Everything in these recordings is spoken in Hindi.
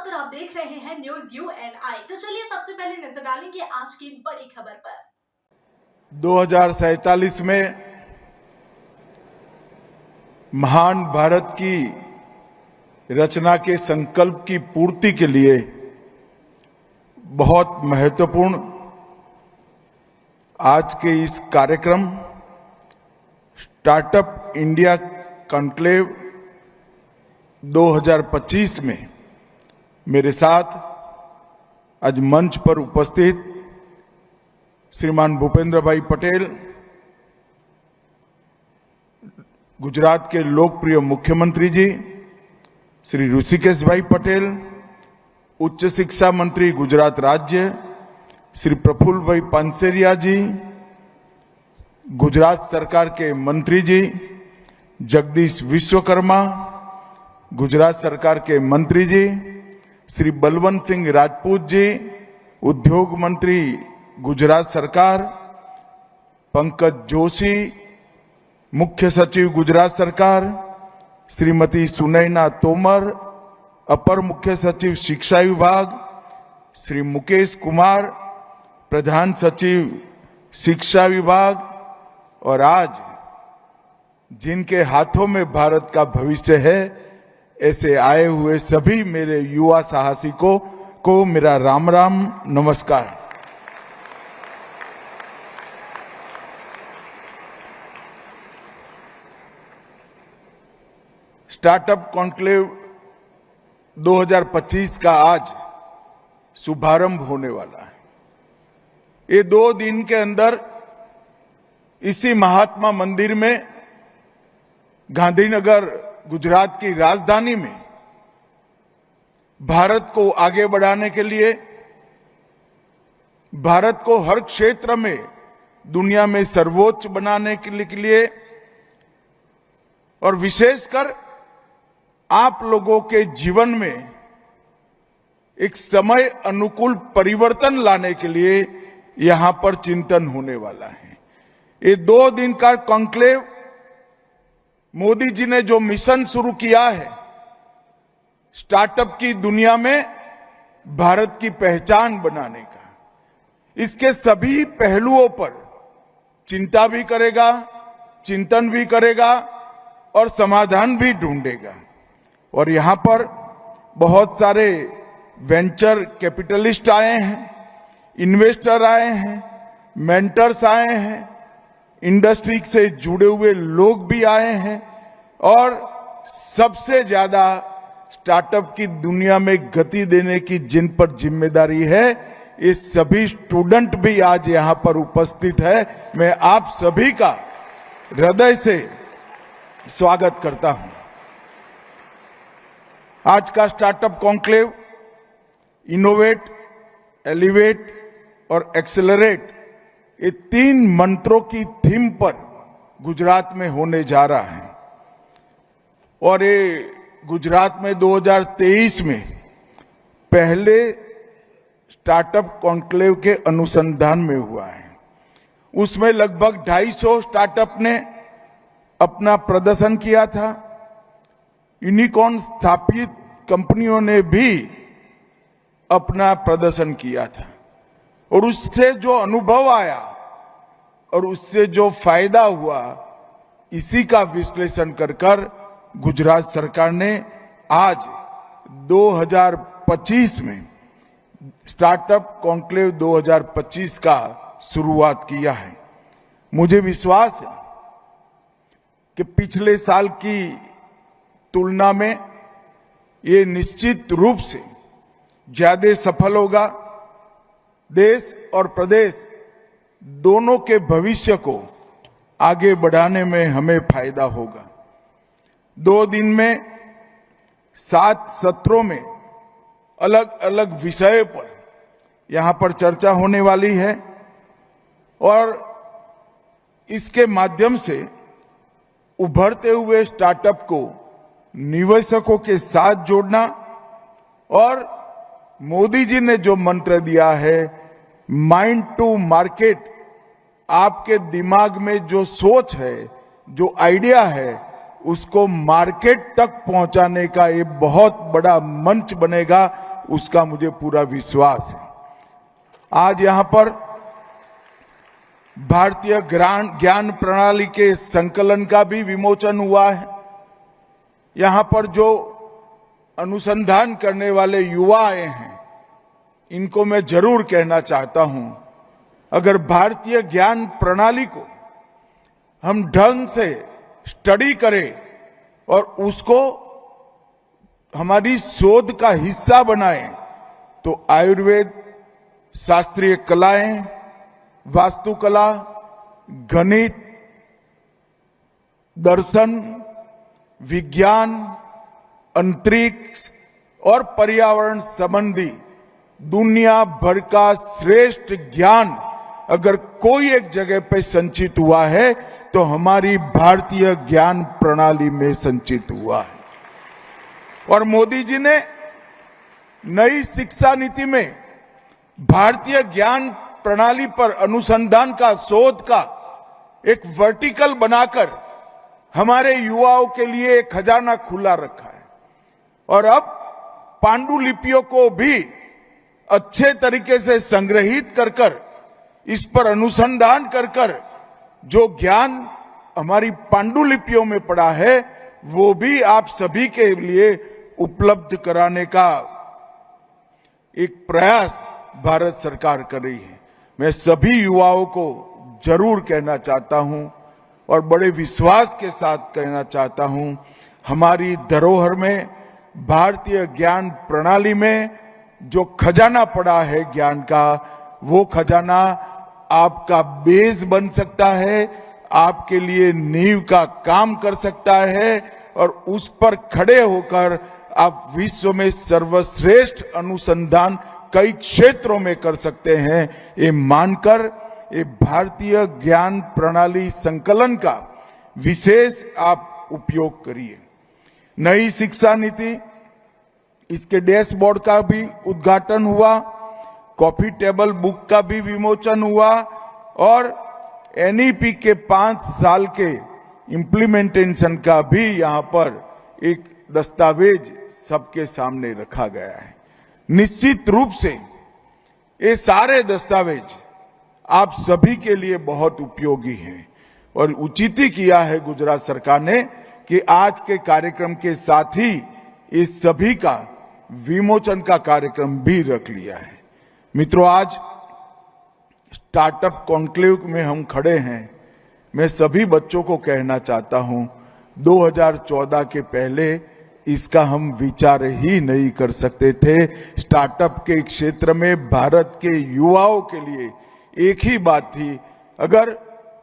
साथ और आप देख रहे हैं न्यूज UNI। तो चलिए सबसे पहले नजर डालेंगे आज की बड़ी खबर पर। 2047 में महान भारत की रचना के संकल्प की पूर्ति के लिए बहुत महत्वपूर्ण आज के इस कार्यक्रम स्टार्टअप इंडिया कॉन्क्लेव 2025 में मेरे साथ आज मंच पर उपस्थित श्रीमान भूपेंद्र भाई पटेल, गुजरात के लोकप्रिय मुख्यमंत्री जी श्री ऋषिकेश भाई पटेल, उच्च शिक्षा मंत्री गुजरात राज्य श्री प्रफुल्ल भाई पानसेरिया जी, गुजरात सरकार के मंत्री जी जगदीश विश्वकर्मा, गुजरात सरकार के मंत्री जी श्री बलवंत सिंह राजपूत जी, उद्योग मंत्री गुजरात सरकार, पंकज जोशी, मुख्य सचिव गुजरात सरकार, श्रीमती सुनैना तोमर, अपर मुख्य सचिव शिक्षा विभाग, श्री मुकेश कुमार, प्रधान सचिव शिक्षा विभाग, और आज जिनके हाथों में भारत का भविष्य है, ऐसे आए हुए सभी मेरे युवा साहसिकों को मेरा राम राम नमस्कार। स्टार्टअप कॉन्क्लेव 2025 का आज शुभारंभ होने वाला है। ये 2 दिन के अंदर इसी महात्मा मंदिर में गांधीनगर गुजरात की राजधानी में भारत को आगे बढ़ाने के लिए, भारत को हर क्षेत्र में दुनिया में सर्वोच्च बनाने के लिए और विशेषकर आप लोगों के जीवन में एक समय अनुकूल परिवर्तन लाने के लिए यहां पर चिंतन होने वाला है। ये 2 दिन का कॉन्क्लेव मोदी जी ने जो मिशन शुरू किया है, स्टार्टअप की दुनिया में भारत की पहचान बनाने का, इसके सभी पहलुओं पर चिंता भी करेगा, चिंतन भी करेगा और समाधान भी ढूंढेगा। और यहां पर बहुत सारे वेंचर कैपिटलिस्ट आए हैं, इन्वेस्टर आए हैं, मेंटर्स आए हैं, इंडस्ट्री से जुड़े हुए लोग भी आए हैं, और सबसे ज्यादा स्टार्टअप की दुनिया में गति देने की जिन पर जिम्मेदारी है, ये सभी स्टूडेंट भी आज यहां पर उपस्थित है। मैं आप सभी का हृदय से स्वागत करता हूं। आज का स्टार्टअप कॉन्क्लेव इनोवेट, एलिवेट और एक्सेलरेट, ये 3 मंत्रों की थीम पर गुजरात में होने जा रहा है। और ये गुजरात में 2023 में पहले स्टार्टअप कॉन्क्लेव के अनुसंधान में हुआ है। उसमें लगभग 250 स्टार्टअप ने अपना प्रदर्शन किया था। यूनिकॉर्न स्थापित कंपनियों ने भी अपना प्रदर्शन किया था, और उससे जो अनुभव आया और उससे जो फायदा हुआ, इसी का विश्लेषण कर गुजरात सरकार ने आज 2025 में स्टार्टअप कॉन्क्लेव 2025 का शुरुआत किया है। मुझे विश्वास है कि पिछले साल की तुलना में ये निश्चित रूप से ज्यादा सफल होगा। देश और प्रदेश दोनों के भविष्य को आगे बढ़ाने में हमें फायदा होगा। 2 दिन में 7 सत्रों में अलग अलग विषयों पर यहां पर चर्चा होने वाली है, और इसके माध्यम से उभरते हुए स्टार्टअप को निवेशकों के साथ जोड़ना, और मोदी जी ने जो मंत्र दिया है माइंड टू मार्केट, आपके दिमाग में जो सोच है, जो आइडिया है, उसको मार्केट तक पहुंचाने का ये बहुत बड़ा मंच बनेगा। उसका मुझे पूरा विश्वास है। आज यहां पर भारतीय ज्ञान प्रणाली के संकलन का भी विमोचन हुआ है। यहां पर जो अनुसंधान करने वाले युवा आए हैं, इनको मैं जरूर कहना चाहता हूं, अगर भारतीय ज्ञान प्रणाली को हम ढंग से स्टडी करें और उसको हमारी शोध का हिस्सा बनाएं, तो आयुर्वेद, शास्त्रीय कलाएं, वास्तुकला, गणित, दर्शन, विज्ञान, अंतरिक्ष और पर्यावरण संबंधी दुनिया भर का श्रेष्ठ ज्ञान अगर कोई एक जगह पे संचित हुआ है तो हमारी भारतीय ज्ञान प्रणाली में संचित हुआ है। और मोदी जी ने नई शिक्षा नीति में भारतीय ज्ञान प्रणाली पर अनुसंधान का, शोध का एक वर्टिकल बनाकर हमारे युवाओं के लिए एक खजाना खुला रखा है। और अब पांडुलिपियों को भी अच्छे तरीके से संग्रहित कर इस पर अनुसंधान कर जो ज्ञान हमारी पांडुलिपियों में पड़ा है वो भी आप सभी के लिए उपलब्ध कराने का एक प्रयास भारत सरकार कर रही है। मैं सभी युवाओं को जरूर कहना चाहता हूं और बड़े विश्वास के साथ कहना चाहता हूं, हमारी धरोहर में, भारतीय ज्ञान प्रणाली में जो खजाना पड़ा है ज्ञान का, वो खजाना आपका बेस बन सकता है, आपके लिए नींव का काम कर सकता है और उस पर खड़े होकर आप विश्व में सर्वश्रेष्ठ अनुसंधान कई क्षेत्रों में कर सकते हैं। ये मानकर ये भारतीय ज्ञान प्रणाली संकलन का विशेष आप उपयोग करिए। नई शिक्षा नीति, इसके डैशबोर्ड का भी उद्घाटन हुआ, कॉफी टेबल बुक का भी विमोचन हुआ और एनईपी के 5 साल के इम्प्लीमेंटेशन का भी यहां पर एक दस्तावेज सबके सामने रखा गया है। निश्चित रूप से ये सारे दस्तावेज आप सभी के लिए बहुत उपयोगी हैं और उचित ही किया है गुजरात सरकार ने कि आज के कार्यक्रम के साथ ही इस सभी का विमोचन का कार्यक्रम भी रख लिया है। मित्रों, आज स्टार्टअप कॉन्क्लेव में हम खड़े हैं। मैं सभी बच्चों को कहना चाहता हूं, 2014 के पहले इसका हम विचार ही नहीं कर सकते थे। स्टार्टअप के क्षेत्र में भारत के युवाओं के लिए एक ही बात थी, अगर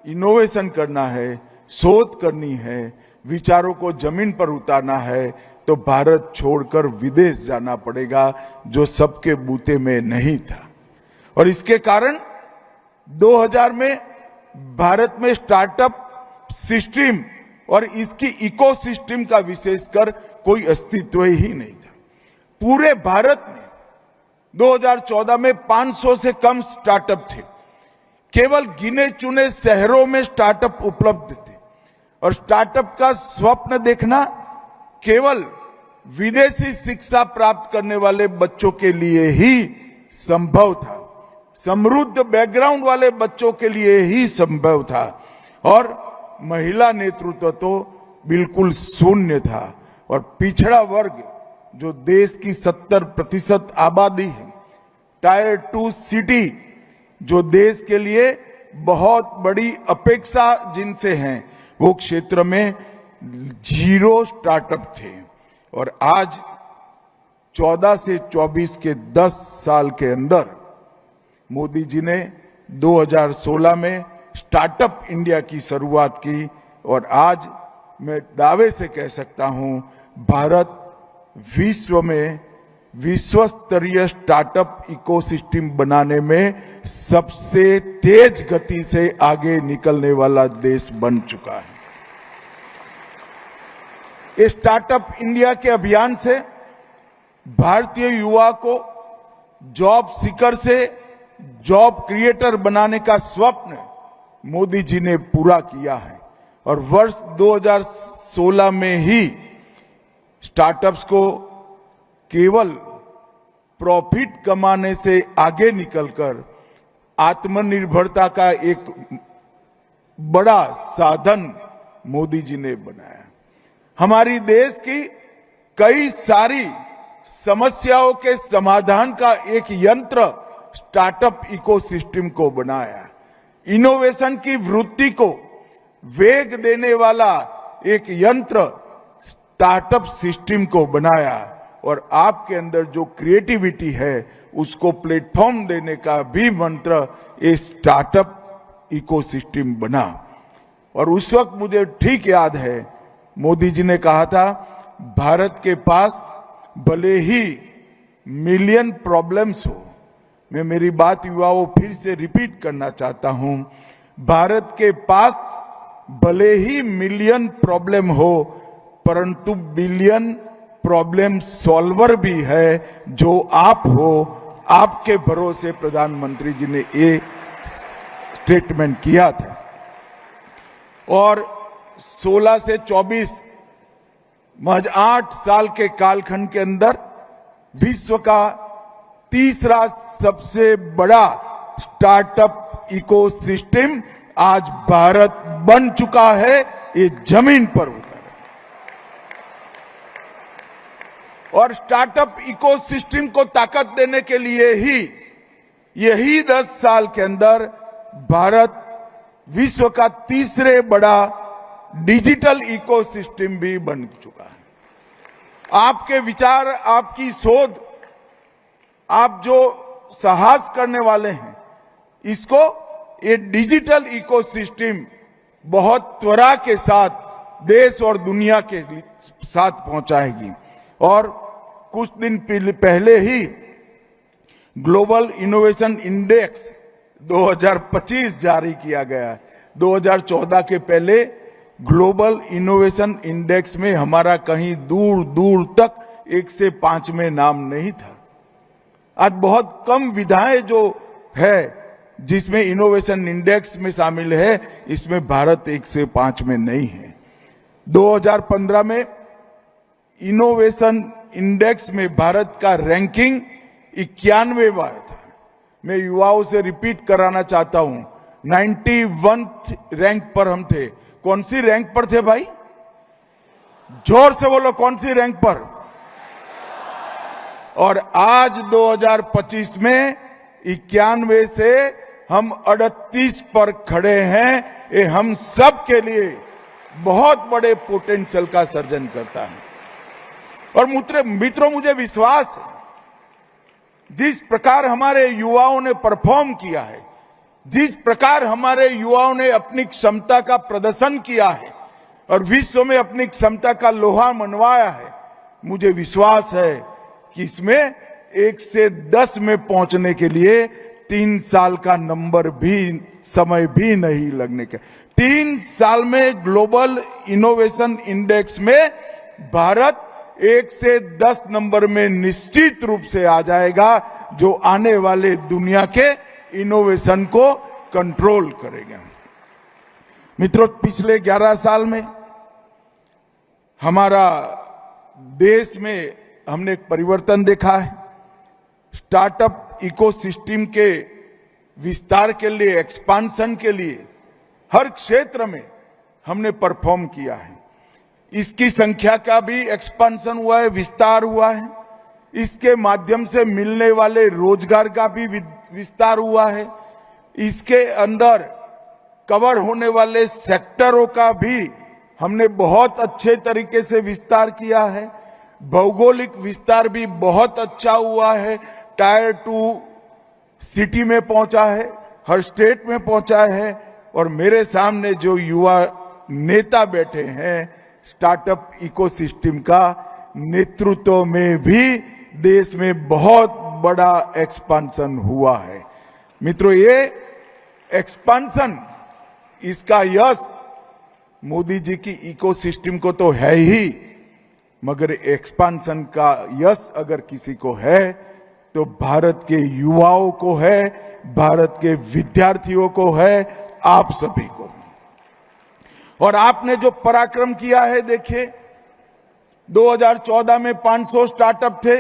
इनोवेशन करना है, शोध करनी है, विचारों को जमीन पर उतारना है तो भारत छोड़कर विदेश जाना पड़ेगा, जो सबके बूते में नहीं था। और इसके कारण 2000 में भारत में स्टार्टअप सिस्टम और इसकी इकोसिस्टम का विशेषकर कोई अस्तित्व ही नहीं था। पूरे भारत में 2014 में 500 से कम स्टार्टअप थे। केवल गिने चुने शहरों में स्टार्टअप उपलब्ध थे और स्टार्टअप का स्वप्न देखना केवल विदेशी शिक्षा प्राप्त करने वाले बच्चों के लिए ही संभव था, समृद्ध बैकग्राउंड वाले बच्चों के लिए ही संभव था और महिला नेतृत्व तो बिल्कुल शून्य था। और पिछड़ा वर्ग जो देश की 70% आबादी है, टायर 2 सिटी जो देश के लिए बहुत बड़ी अपेक्षा जिनसे हैं, वो क्षेत्र में 0 स्टार्टअप थे। और आज 14 से 24 के 10 साल के अंदर मोदी जी ने 2016 में स्टार्टअप इंडिया की शुरुआत की और आज मैं दावे से कह सकता हूं, भारत विश्व में विश्व स्तरीय स्टार्टअप इकोसिस्टम बनाने में सबसे तेज गति से आगे निकलने वाला देश बन चुका है। इस स्टार्टअप इंडिया के अभियान से भारतीय युवा को जॉब सीकर से जॉब क्रिएटर बनाने का स्वप्न मोदी जी ने पूरा किया है और वर्ष 2016 में ही स्टार्टअप्स को केवल प्रॉफिट कमाने से आगे निकलकर आत्मनिर्भरता का एक बड़ा साधन मोदी जी ने बनाया। हमारी देश की कई सारी समस्याओं के समाधान का एक यंत्र स्टार्टअप इकोसिस्टम को बनाया। इनोवेशन की वृत्ति को वेग देने वाला एक यंत्र स्टार्टअप सिस्टम को बनाया और आपके अंदर जो क्रिएटिविटी है उसको प्लेटफॉर्म देने का भी मंत्र ये स्टार्टअप इकोसिस्टम बना। और उस वक्त मुझे ठीक याद है मोदी जी ने कहा था, भारत के पास भले ही मिलियन प्रॉब्लम्स हो, मैं मेरी बात युवाओं फिर से रिपीट करना चाहता हूं, भारत के पास भले ही मिलियन प्रॉब्लम हो परंतु बिलियन प्रॉब्लम सॉल्वर भी है जो आप हो। आपके भरोसे प्रधानमंत्री जी ने ये स्टेटमेंट किया था। और 16 से 24 महज 8 साल के कालखंड के अंदर विश्व का तीसरा सबसे बड़ा स्टार्टअप इकोसिस्टम आज भारत बन चुका है, ये जमीन पर उतर। और स्टार्टअप इकोसिस्टम को ताकत देने के लिए ही यही 10 साल के अंदर भारत विश्व का तीसरे बड़ा डिजिटल इकोसिस्टम भी बन चुका है। आपके विचार, आपकी शोध, आप जो साहस करने वाले हैं, इसको ये डिजिटल इकोसिस्टम बहुत त्वरा के साथ देश और दुनिया के साथ पहुंचाएगी। और कुछ दिन पहले ही ग्लोबल इनोवेशन इंडेक्स 2025 जारी किया गया। 2014 के पहले ग्लोबल इनोवेशन इंडेक्स में हमारा कहीं दूर दूर तक 1 से 5 में नाम नहीं था। आज बहुत कम विधाएं जो है जिसमें इनोवेशन इंडेक्स में शामिल है, इसमें भारत 1 से 5 में नहीं है। 2015 में इनोवेशन इंडेक्स में भारत का रैंकिंग 91वां था। मैं युवाओं से रिपीट कराना चाहता हूं, 91 रैंक पर हम थे। कौन सी रैंक पर थे भाई? जोर से बोलो, कौन सी रैंक पर? और आज 2025 में 91 से हम 38 पर खड़े हैं। ये हम सब के लिए बहुत बड़े पोटेंशियल का सर्जन करता है। और मित्रों, मुझे विश्वास है जिस प्रकार हमारे युवाओं ने परफॉर्म किया है, जिस प्रकार हमारे युवाओं ने अपनी क्षमता का प्रदर्शन किया है और विश्व में अपनी क्षमता का लोहा मनवाया है, मुझे विश्वास है कि इसमें 1 से 10 में पहुंचने के लिए 3 साल का नंबर भी, समय भी नहीं लगने का। 3 साल में ग्लोबल इनोवेशन इंडेक्स में भारत 1 से 10 नंबर में निश्चित रूप से आ जाएगा, जो आने वाले दुनिया के इनोवेशन को कंट्रोल करेगा। मित्रों, पिछले 11 साल में हमारा देश में हमने एक परिवर्तन देखा है। स्टार्टअप इकोसिस्टम के विस्तार के लिए, एक्सपांशन के लिए हर क्षेत्र में हमने परफॉर्म किया है। इसकी संख्या का भी एक्सपांशन हुआ है, विस्तार हुआ है। इसके माध्यम से मिलने वाले रोजगार का भी विस्तार हुआ है। इसके अंदर कवर होने वाले सेक्टरों का भी हमने बहुत अच्छे तरीके से विस्तार किया है। भौगोलिक विस्तार भी बहुत अच्छा हुआ है। टायर 2 सिटी में पहुंचा है, हर स्टेट में पहुंचा है। और मेरे सामने जो युवा नेता बैठे हैं, स्टार्टअप इकोसिस्टम का नेतृत्व में भी देश में बहुत बड़ा एक्सपांशन हुआ है। मित्रों, ये एक्सपांशन, इसका यश मोदी जी की इकोसिस्टम को तो है ही, मगर एक्सपांशन का यश अगर किसी को है तो भारत के युवाओं को है, भारत के विद्यार्थियों को है, आप सभी को। और आपने जो पराक्रम किया है, देखिए 2014 में 500 स्टार्टअप थे,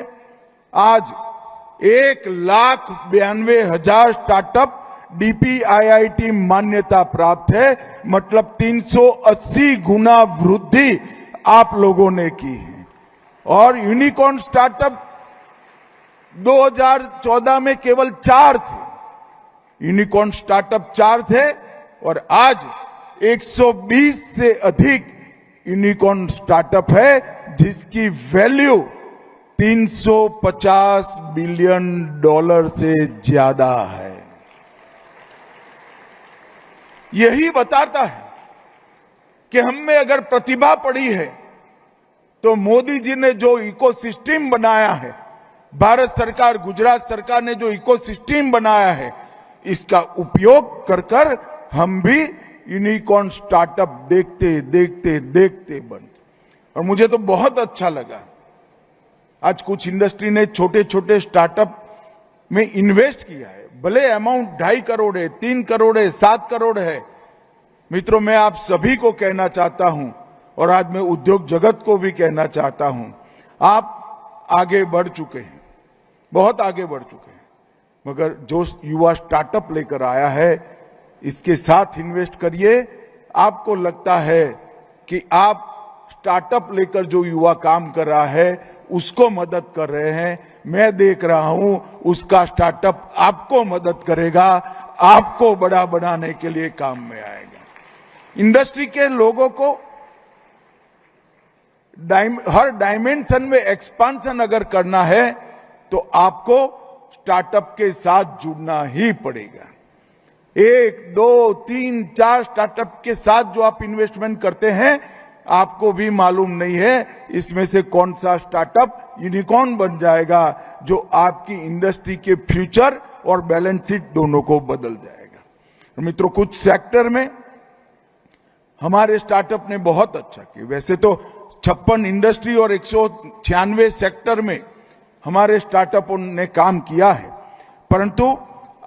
आज 1,92,000 स्टार्टअप DPIIT मान्यता प्राप्त है, मतलब 380 गुना वृद्धि आप लोगों ने की है। और यूनिकॉर्न स्टार्टअप 2014 में केवल 4 थे, यूनिकॉर्न स्टार्टअप 4 थे और आज 120 से अधिक यूनिकॉर्न स्टार्टअप है, जिसकी वैल्यू $350 बिलियन से ज्यादा है। यही बताता है कि हम में अगर प्रतिभा पड़ी है तो मोदी जी ने जो इकोसिस्टम बनाया है, भारत सरकार, गुजरात सरकार ने जो इकोसिस्टम बनाया है, इसका उपयोग कर हम भी यूनिकॉर्न स्टार्टअप देखते देखते देखते बन। और मुझे तो बहुत अच्छा लगा, आज कुछ इंडस्ट्री ने छोटे छोटे स्टार्टअप में इन्वेस्ट किया है, भले अमाउंट 2.5 करोड़ है, 3 करोड़ है, 7 करोड़ है। मित्रों, मैं आप सभी को कहना चाहता हूं और आज मैं उद्योग जगत को भी कहना चाहता हूं, आप आगे बढ़ चुके हैं, बहुत आगे बढ़ चुके हैं, मगर जो युवा स्टार्टअप लेकर आया है, इसके साथ इन्वेस्ट करिए। आपको लगता है कि आप स्टार्टअप लेकर जो युवा काम कर रहा है उसको मदद कर रहे हैं, मैं देख रहा हूं उसका स्टार्टअप आपको मदद करेगा, आपको बड़ा बनाने के लिए काम में आएगा। इंडस्ट्री के लोगों को हर डायमेंशन में एक्सपांशन अगर करना है तो आपको स्टार्टअप के साथ जुड़ना ही पड़ेगा। 1, 2, 3, 4 स्टार्टअप के साथ जो आप इन्वेस्टमेंट करते हैं, आपको भी मालूम नहीं है इसमें से कौन सा स्टार्टअप यूनिकॉर्न बन जाएगा, जो आपकी इंडस्ट्री के फ्यूचर और बैलेंस शीट दोनों को बदल जाएगा। मित्रों, कुछ सेक्टर में हमारे स्टार्टअप ने बहुत अच्छा किया। वैसे तो 56 इंडस्ट्री और 196 सेक्टर में हमारे स्टार्टअपों ने काम किया है, परंतु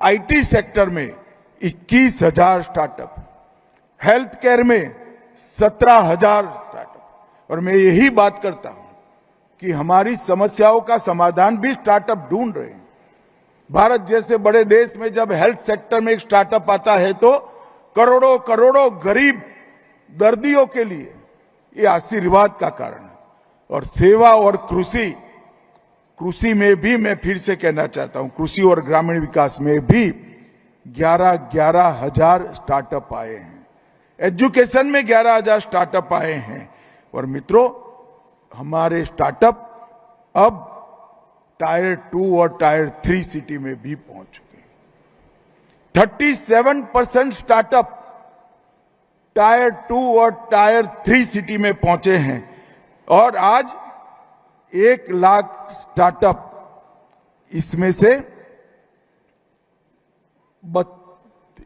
आईटी सेक्टर में 21,000 स्टार्टअप, हेल्थ केयर में 17,000 स्टार्टअप। और मैं यही बात करता हूं कि हमारी समस्याओं का समाधान भी स्टार्टअप ढूंढ रहे हैं। भारत जैसे बड़े देश में जब हेल्थ सेक्टर में एक स्टार्टअप आता है तो करोड़ों करोड़ों गरीब दर्दियों के लिए ये आशीर्वाद का कारण है। और सेवा और कृषि में भी मैं फिर से कहना चाहता हूं, कृषि और ग्रामीण विकास में भी 11,000 स्टार्टअप आए हैं। एजुकेशन में 11,000 स्टार्टअप आए हैं। और मित्रों, हमारे स्टार्टअप अब टायर 2 और टायर 3 सिटी में भी पहुंच चुके हैं। 37% स्टार्टअप टायर 2 और टायर 3 सिटी में पहुंचे हैं। और आज 1 लाख स्टार्टअप, इसमें से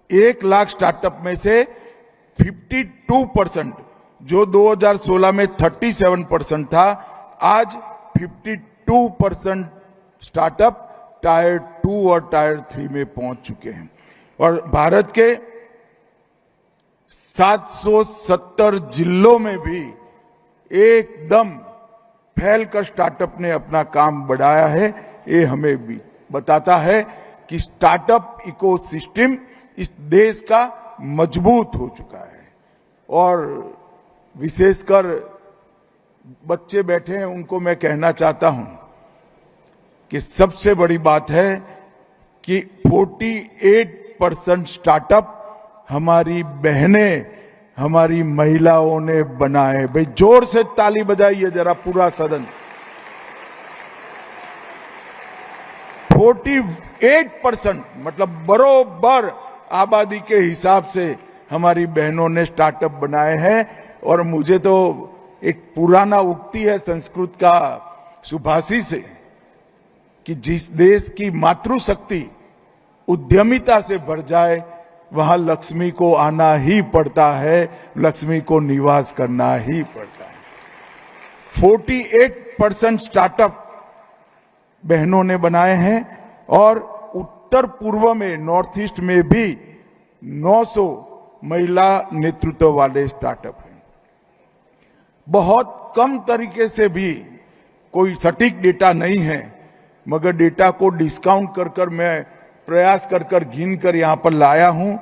1 लाख स्टार्टअप में से 52%, जो 2016 में 37% था, आज 52% स्टार्टअप टायर 2 और टायर 3 में पहुंच चुके हैं। और भारत के 770 जिलों में भी एकदम फैलकर स्टार्टअप ने अपना काम बढ़ाया है। ये हमें भी बताता है कि स्टार्टअप इकोसिस्टम इस देश का मजबूत हो चुका है। और विशेषकर बच्चे बैठे हैं, उनको मैं कहना चाहता हूं कि सबसे बड़ी बात है कि 48% स्टार्टअप हमारी बहनें, हमारी महिलाओं ने बनाए। भाई जोर से ताली बजाइए जरा पूरा सदन। 48% मतलब बरोबर आबादी के हिसाब से हमारी बहनों ने स्टार्टअप बनाए हैं। और मुझे तो एक पुराना उक्ति है संस्कृत का सुभाषी से कि जिस देश की मातृशक्ति उद्यमिता से भर जाए, वहां लक्ष्मी को आना ही पड़ता है, लक्ष्मी को निवास करना ही पड़ता है। 48% स्टार्टअप बहनों ने बनाए हैं। और उत्तर पूर्व में, नॉर्थ ईस्ट में भी 900 महिला नेतृत्व वाले स्टार्टअप हैं। बहुत कम तरीके से भी, कोई सटीक डेटा नहीं है, मगर डेटा को डिस्काउंट कर कर मैं प्रयास कर कर गिन कर यहां पर लाया हूं।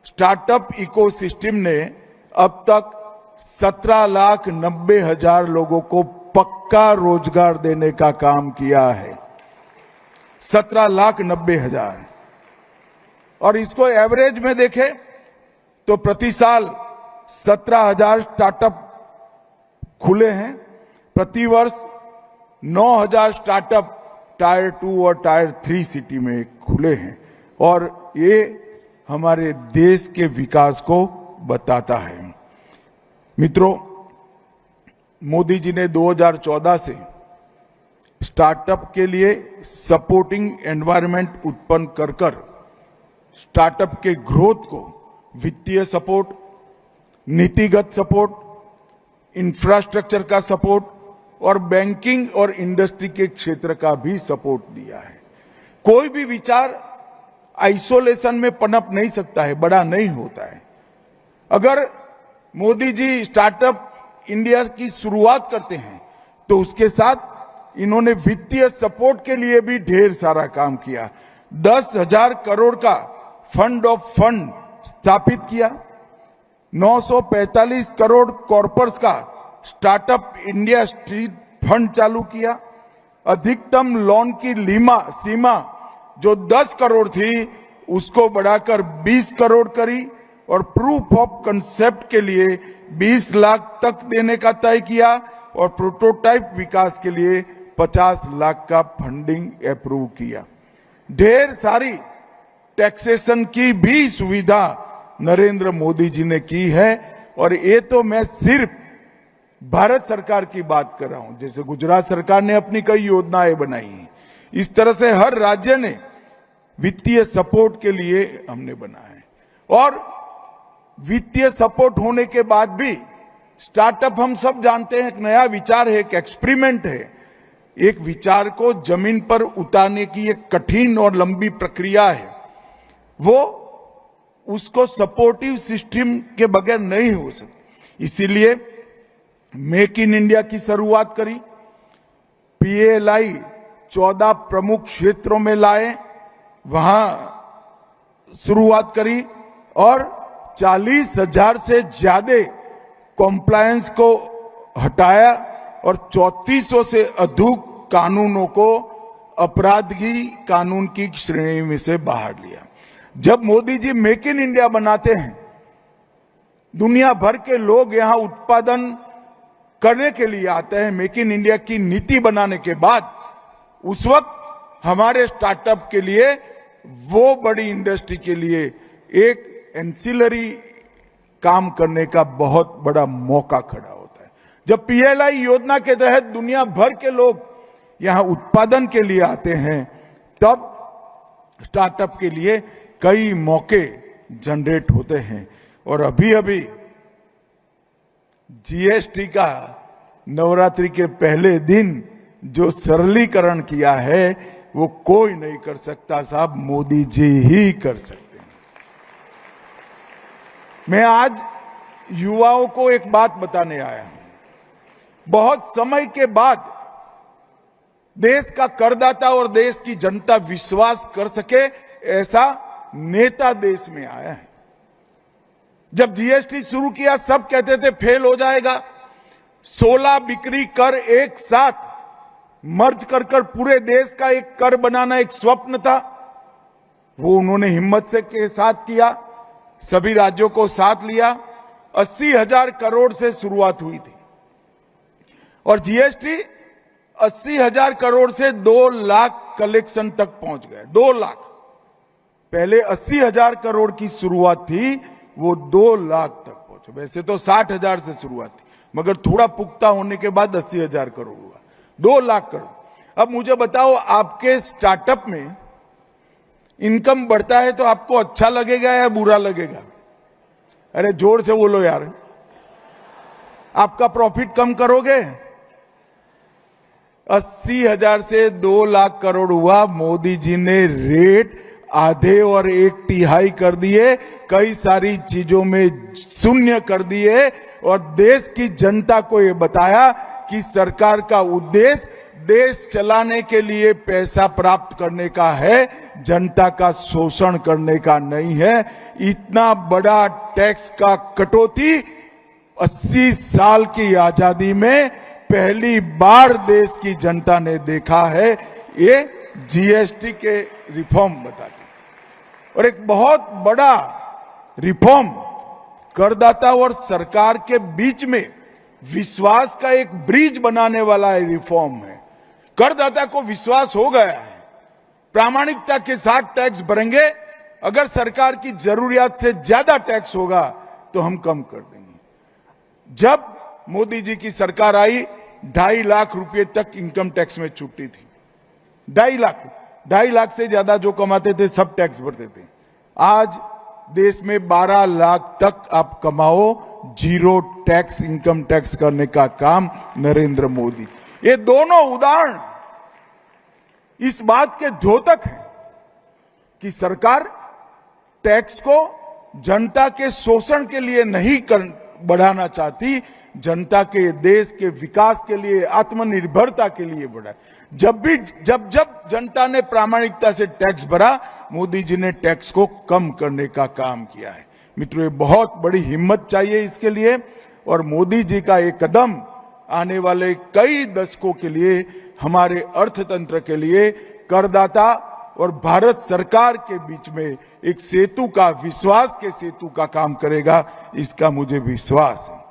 स्टार्टअप इकोसिस्टम ने अब तक 17,90,000 लोगों को पक्का रोजगार देने का काम किया है। 17,90,000। और इसको एवरेज में देखें तो प्रति साल 17,000 स्टार्टअप खुले हैं। प्रति वर्ष 9,000 स्टार्टअप टायर 2 और टायर 3 सिटी में खुले हैं। और ये हमारे देश के विकास को बताता है। मित्रों, मोदी जी ने 2014 से स्टार्टअप के लिए सपोर्टिंग एनवायरनमेंट उत्पन्न कर कर स्टार्टअप के ग्रोथ को वित्तीय सपोर्ट, नीतिगत सपोर्ट, इंफ्रास्ट्रक्चर का सपोर्ट और बैंकिंग और इंडस्ट्री के क्षेत्र का भी सपोर्ट दिया है। कोई भी विचार आइसोलेशन में पनप नहीं सकता है, बड़ा नहीं होता है। अगर मोदी जी स्टार्टअप इंडिया की शुरुआत करते हैं तो उसके साथ इन्होंने वित्तीय सपोर्ट के लिए भी ढेर सारा काम किया। 10,000 करोड़ का फंड ऑफ फंड स्थापित किया। 945 करोड़ कॉर्पस का स्टार्टअप इंडिया स्ट्रीट फंड चालू किया। अधिकतम लोन की सीमा जो 10 करोड़ थी उसको बढ़ाकर 20 करोड़ करी और प्रूफ ऑफ कंसेप्ट के लिए 20 लाख तक देने का तय किया और प्रोटोटाइप विकास के लिए 50 लाख का फंडिंग अप्रूव किया। ढेर सारी टैक्सेशन की भी सुविधा नरेंद्र मोदी जी ने की है। और ये तो मैं सिर्फ भारत सरकार की बात कर रहा हूं, जैसे गुजरात सरकार ने अपनी कई योजनाएं बनाई हैं, इस तरह से हर राज्य ने वित्तीय सपोर्ट के लिए हमने बनाया है। और वित्तीय सपोर्ट होने के बाद भी स्टार्टअप, हम सब जानते हैं, एक नया विचार है, एक एक्सपेरिमेंट है। एक विचार को जमीन पर उतारने की एक कठिन और लंबी प्रक्रिया है। वो उसको सपोर्टिव सिस्टम के बगैर नहीं हो सकती। इसीलिए मेक इन इंडिया की शुरुआत करी, PLI 14 प्रमुख क्षेत्रों में लाए, वहां शुरुआत करी और 40,000 से ज्यादा कॉम्प्लायंस को हटाया और 3400 से अधिक कानूनों को अपराधी कानून की श्रेणी में से बाहर लिया। जब Modi ji make in India बनाते हैं, दुनिया भर के लोग यहां उत्पादन करने के लिए आते हैं। मेक इन इंडिया की नीति बनाने के बाद उस वक्त हमारे स्टार्टअप के लिए, वो बड़ी इंडस्ट्री के लिए एक एंसिलरी काम करने का बहुत बड़ा मौका खड़ा होता है। जब PLI योजना के तहत दुनिया भर के लोग यहां उत्पादन के लिए आते हैं, तब स्टार्टअप के लिए कई मौके जनरेट होते हैं। और अभी अभी GST का नवरात्रि के पहले दिन जो सरलीकरण किया है, वो कोई नहीं कर सकता साहब, मोदी जी ही कर सकते हैं। मैं आज युवाओं को एक बात बताने आया हूं। बहुत समय के बाद देश का करदाता और देश की जनता विश्वास कर सके, ऐसा नेता देश में आया है। जब GST शुरू किया, सब कहते थे फेल हो जाएगा। 16 बिक्री कर एक साथ मर्ज कर पूरे देश का एक कर बनाना एक स्वप्न था। वो उन्होंने हिम्मत से के साथ किया, सभी राज्यों को साथ लिया। 80,000 करोड़ से शुरुआत हुई थी और GST 80,000 करोड़ से 2 लाख कलेक्शन तक पहुंच गए। 2 लाख, पहले 80,000 करोड़ की शुरुआत थी, वो 2 लाख तक पहुंचे। वैसे तो 60,000 से शुरुआत थी, मगर थोड़ा पुख्ता होने के बाद 80,000 करोड़ हुआ, 2 लाख करोड़। अब मुझे बताओ, आपके स्टार्टअप में इनकम बढ़ता है तो आपको अच्छा लगेगा या बुरा लगेगा? अरे जोर से बोलो यार। आपका प्रॉफिट कम करोगे? 80,000 से 2 लाख करोड़ हुआ। मोदी जी ने रेट आधे और 1/3 कर दिए, कई सारी चीजों में शून्य कर दिए और देश की जनता को यह बताया कि सरकार का उद्देश्य देश चलाने के लिए पैसा प्राप्त करने का है, जनता का शोषण करने का नहीं है। इतना बड़ा टैक्स का कटौती 80 साल की आजादी में पहली बार देश की जनता ने देखा है। ये जीएसटी के रिफॉर्म बताते और एक बहुत बड़ा रिफॉर्म करदाता और सरकार के बीच में विश्वास का एक ब्रिज बनाने वाला रिफॉर्म है। करदाता को विश्वास हो गया है, प्रामाणिकता के साथ टैक्स भरेंगे। अगर सरकार की जरूरियात से ज्यादा टैक्स होगा तो हम कम कर देंगे। जब मोदी जी की सरकार आई, 2.5 लाख रुपए तक इनकम टैक्स में छूटी थी। 2.5 लाख से ज्यादा जो कमाते थे सब टैक्स भरते थे। आज देश में 12 लाख तक आप कमाओ, जीरो टैक्स इनकम टैक्स करने का काम नरेंद्र मोदी। ये दोनों उदाहरण इस बात के द्योतक हैं कि सरकार टैक्स को जनता के शोषण के लिए नहीं बढ़ाना चाहती, जनता के देश के विकास के लिए, आत्मनिर्भरता के लिए बढ़ाए। जब जनता ने प्रामाणिकता से टैक्स भरा, मोदी जी ने टैक्स को कम करने का काम किया है। मित्रों, ये बहुत बड़ी हिम्मत चाहिए इसके लिए, और मोदी जी का ये कदम आने वाले कई दशकों के लिए हमारे अर्थतंत्र के लिए, करदाता और भारत सरकार के बीच में एक सेतु का, विश्वास के सेतु का काम करेगा, इसका मुझे विश्वास है।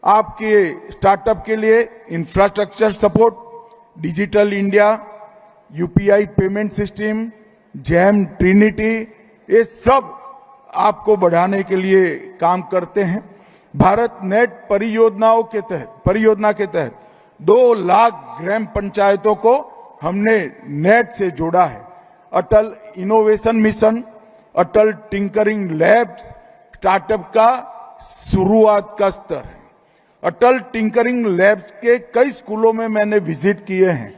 आपके स्टार्टअप के लिए infrastructure support, digital India, UPI payment system, jam Trinity, ये सब आपको बढ़ाने के लिए काम करते हैं। भारत नेट परियोजना के तहत 2 लाख ग्राम पंचायतों को हमने नेट से जोड़ा है। अटल इनोवेशन मिशन, अटल टिंकरिंग लैब स्टार्टअप का शुरुआत का स्तर है। अटल टिंकरिंग लैब्स के कई स्कूलों में मैंने विजिट किए हैं।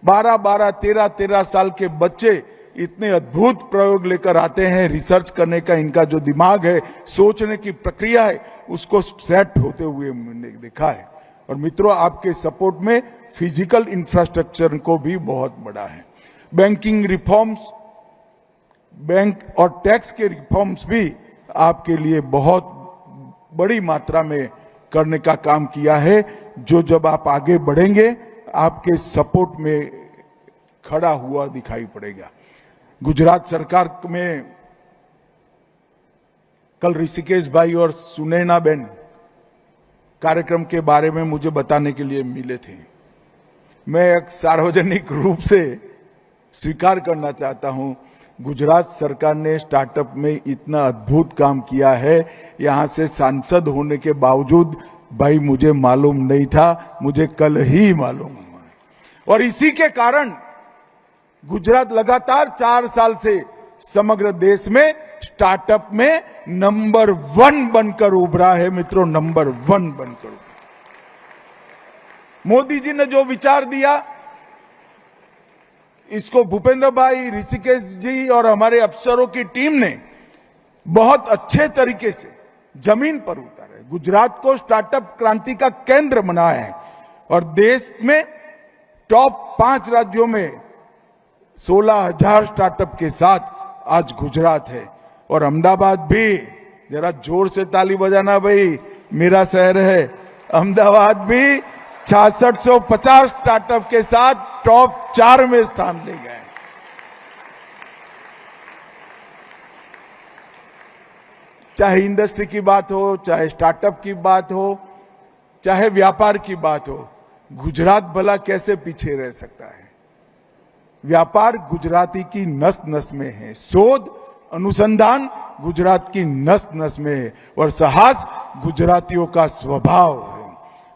12-12, 13-13 साल के बच्चे इतने अद्भुत प्रयोग लेकर आते हैं। रिसर्च करने का इनका जो दिमाग है, सोचने की प्रक्रिया है, उसको सेट होते हुए मैंने देखा है। और मित्रों, आपके सपोर्ट में फिजिकल इंफ्रास्ट्रक्चर को भी बहुत बड़ा है। बैंकिंग रिफॉर्म्स, बैंक और टैक्स के रिफॉर्म्स भी आपके लिए बहुत बड़ी मात्रा में करने का काम किया है, जो जब आप आगे बढ़ेंगे आपके सपोर्ट में खड़ा हुआ दिखाई पड़ेगा। गुजरात सरकार में कल ऋषिकेश भाई और सुनैना बेन कार्यक्रम के बारे में मुझे बताने के लिए मिले थे। मैं एक सार्वजनिक रूप से स्वीकार करना चाहता हूं, गुजरात सरकार ने स्टार्टअप में इतना अद्भुत काम किया है। यहां से सांसद होने के बावजूद भाई मुझे मालूम नहीं था, मुझे कल ही मालूम हुआ। और इसी के कारण गुजरात लगातार 4 साल से समग्र देश में स्टार्टअप में नंबर 1 बनकर उभरा है। मित्रों, नंबर 1 बनकर। मोदी जी ने जो विचार दिया, इसको भूपेंद्र भाई, ऋषिकेश जी और हमारे अफसरों की टीम ने बहुत अच्छे तरीके से जमीन पर उतारा है। गुजरात को स्टार्टअप क्रांति का केंद्र बनाया है और देश में टॉप 5 राज्यों में 16,000 स्टार्टअप के साथ आज गुजरात है। और अहमदाबाद भी, जरा जोर से ताली बजाना भाई, मेरा शहर है। अहमदाबाद भी 6650 स्टार्टअप के साथ टॉप 4 में स्थान ले गए। चाहे इंडस्ट्री की बात हो, चाहे स्टार्टअप की बात हो, चाहे व्यापार की बात हो, गुजरात भला कैसे पीछे रह सकता है। व्यापार गुजराती की नस नस में है, शोध अनुसंधान गुजरात की नस नस में है और साहस गुजरातियों का स्वभाव है।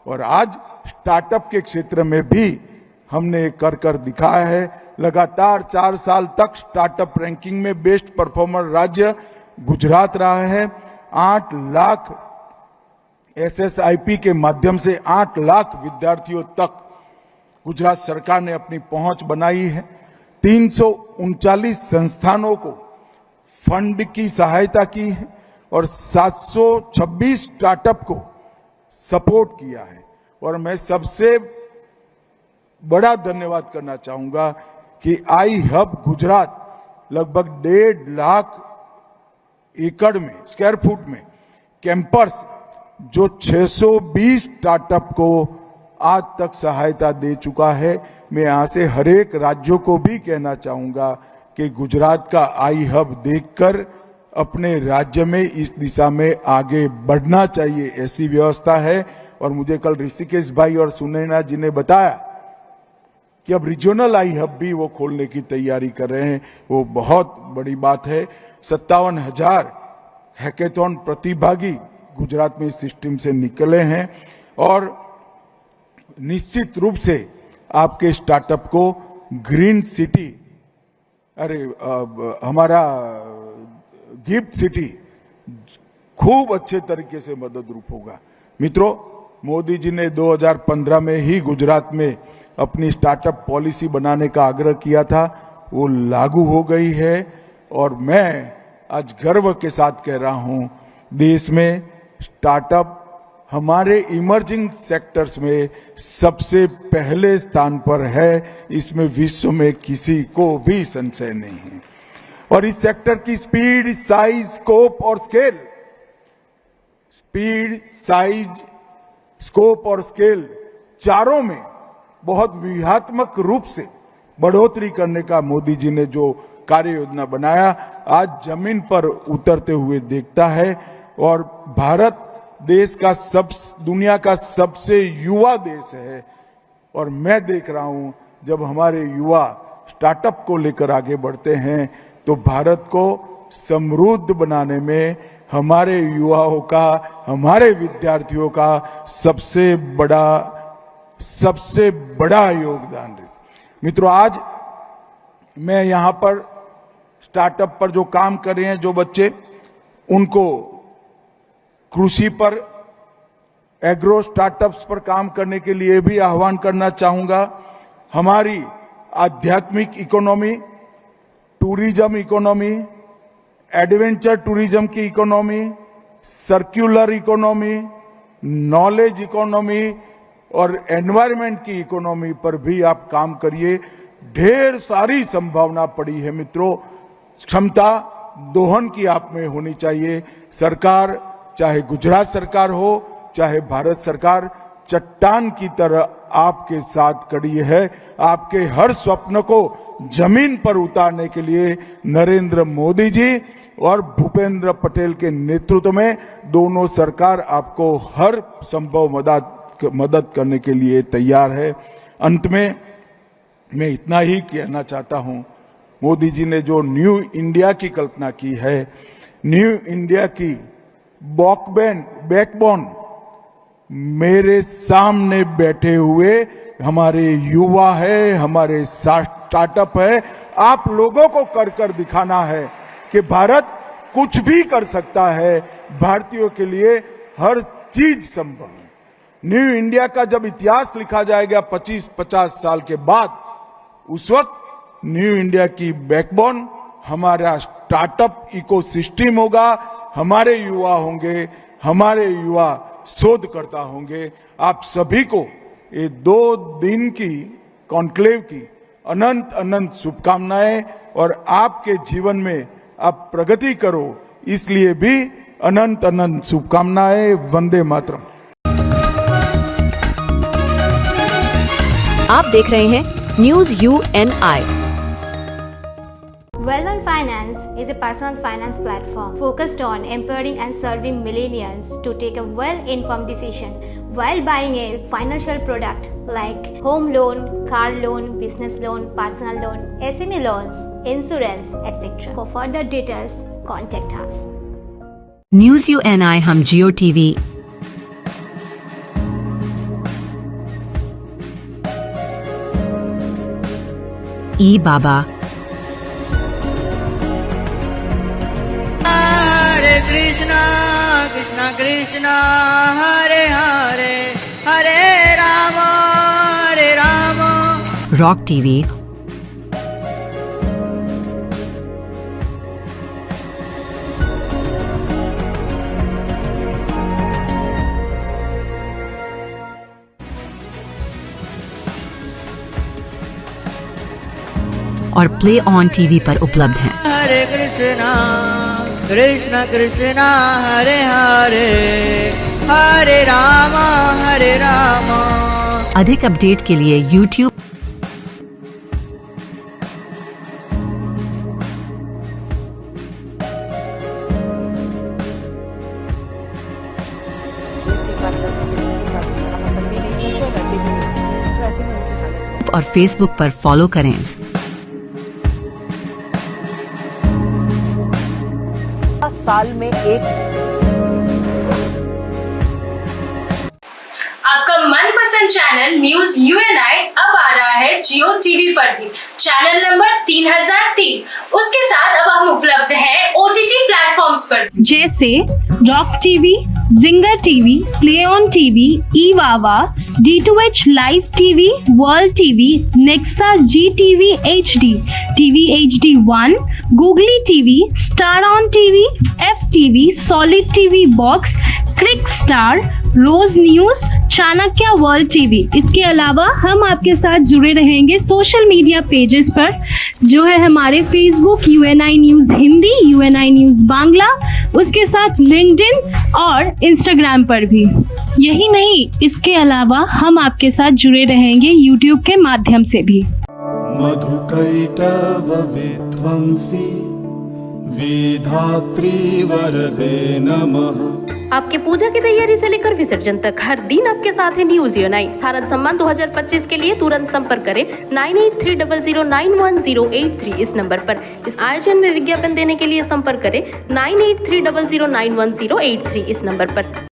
और आज स्टार्टअप के क्षेत्र में भी हमने कर दिखाया है। लगातार 4 साल तक स्टार्टअप रैंकिंग में बेस्ट परफॉर्मर राज्य गुजरात रहा है। 8 लाख SSIP के माध्यम से 8 लाख विद्यार्थियों तक गुजरात सरकार ने अपनी पहुंच बनाई है। 339 संस्थानों को फंड की सहायता की है और 726 स्टार्टअप को सपोर्ट किया है। और मैं सबसे बड़ा धन्यवाद करना चाहूंगा कि आई हब गुजरात लगभग 1.5 लाख एकड़ में, स्क्वायर फुट में कैंपस जो 620 स्टार्टअप को आज तक सहायता दे चुका है। मैं यहां से हर एक राज्यों को भी कहना चाहूंगा कि गुजरात का आई हब देखकर अपने राज्य में इस दिशा में आगे बढ़ना चाहिए, ऐसी व्यवस्था है। और मुझे कल ऋषिकेश भाई और सुनैना जी ने बताया कि अब रीजनल आई हब भी वो खोलने की तैयारी कर रहे हैं। वो बहुत बड़ी बात है। 57,000 हैकेथॉन प्रतिभागी गुजरात में इस सिस्टम से निकले हैं और निश्चित रूप से आपके स्टार्टअप को ग्रीन सिटी, हमारा गिफ्ट सिटी खूब अच्छे तरीके से मदद रूप होगा। मित्रों, मोदी जी ने 2015 में ही गुजरात में अपनी स्टार्टअप पॉलिसी बनाने का आग्रह किया था, वो लागू हो गई है। और मैं आज गर्व के साथ कह रहा हूं, देश में स्टार्टअप हमारे इमर्जिंग सेक्टर्स में सबसे पहले स्थान पर है। इसमें विश्व में किसी को भी संशय नहीं है। और इस सेक्टर की स्पीड, साइज, स्कोप और स्केल, स्पीड, साइज, स्कोप और स्केल चारों में बहुत व्यूहात्मक रूप से बढ़ोतरी करने का मोदी जी ने जो कार्य योजना बनाया, आज जमीन पर उतरते हुए देखता है। और भारत देश का दुनिया का सबसे युवा देश है। और मैं देख रहा हूं, जब हमारे युवा स्टार्टअप को लेकर आगे बढ़ते हैं तो भारत को समृद्ध बनाने में हमारे युवाओं का, हमारे विद्यार्थियों का सबसे बड़ा योगदान है। मित्रों, आज मैं यहां पर स्टार्टअप पर जो काम कर रहे हैं जो बच्चे, उनको कृषि पर, एग्रो स्टार्टअप्स पर काम करने के लिए भी आह्वान करना चाहूंगा। हमारी आध्यात्मिक economy, tourism economy, adventure tourism की economy, circular economy, knowledge economy और एनवायरनमेंट की इकोनॉमी पर भी आप काम करिए। ढेर सारी संभावना पड़ी है मित्रों। क्षमता दोहन की आप में होनी चाहिए। सरकार, चाहे गुजरात सरकार हो चाहे भारत सरकार, चट्टान की तरह आपके साथ खड़ी है। आपके हर स्वप्न को जमीन पर उतारने के लिए नरेंद्र मोदी जी और भूपेंद्र पटेल के नेतृत्व में दोनों सरकार आपको हर संभव मदद करने के लिए तैयार है। अंत में मैं इतना ही कहना चाहता हूं, मोदी जी ने जो न्यू इंडिया की कल्पना की है, न्यू इंडिया की बैकबोन मेरे सामने बैठे हुए हमारे युवा है, हमारे स्टार्टअप है। आप लोगों को कर कर दिखाना है कि भारत कुछ भी कर सकता है। भारतीयों के लिए हर चीज संभव है। न्यू इंडिया का जब इतिहास लिखा जाएगा 25-50 साल के बाद, उस वक्त न्यू इंडिया की बैकबोन हमारा स्टार्टअप इकोसिस्टम होगा, हमारे युवा होंगे, हमारे युवा शोधकर्ता होंगे। आप सभी को ये 2 दिन की कॉन्क्लेव की अनंत अनंत शुभकामनाएं। और आपके जीवन में आप प्रगति करो, इसलिए भी अनंत अनंत शुभकामनाएं। वंदे मातरम। आप देख रहे हैं news UNI। Wellman Finance is a personal finance platform focused on empowering and serving millennials to take a well-informed decision while buying a financial product like home loan, car loan, business loan, personal loan, SME loans, insurance, etc. For further details, contact us. News UNI हम जियो TV, ई बाबा, हरे कृष्णा कृष्णा कृष्णा हरे हरे, हरे राम रॉक TV, और प्ले ऑन टीवी पर उपलब्ध हैं। हरे कृष्णा कृष्णा कृष्णा हरे हरे हरे राम अधिक अपडेट के लिए YouTube और Facebook पर फॉलो करें। साल में एक आपका मनपसंद चैनल न्यूज UNI अब आ रहा है जियो टीवी पर भी। Channel number 3003। उसके साथ अब हम उपलब्ध हैं OTT प्लेटफॉर्म्स पर जैसे Rock TV, Zinger TV, Play On TV, ईवावा, D2H Live TV, World TV, Nexa GTV HD, TV HD1, Googly TV, Star On TV, FTV, Solid TV Box, Crick Star, Rose News, Chanakya World TV. इसके अलावा हम आपके साथ जुड़े रहेंगे सोशल मीडिया पेजेस पर, जो है हमारे Facebook UNI news Hindi, UNI news Bangla, उसके साथ लिंक्डइन और इंस्टाग्राम पर भी। यही नहीं, इसके अलावा हम आपके साथ जुड़े रहेंगे यूट्यूब के माध्यम से भी। मधुकैटभ विध्वंसी वेधात्री वरदे नमः। आपके पूजा की तैयारी से लेकर विसर्जन तक हर दिन आपके साथ है न्यूज UNI। शारद सम्मान 2025 के लिए तुरंत संपर्क करें 9830091083 इस नंबर पर। इस आयोजन में विज्ञापन देने के लिए संपर्क करें 9830091083 इस नंबर पर।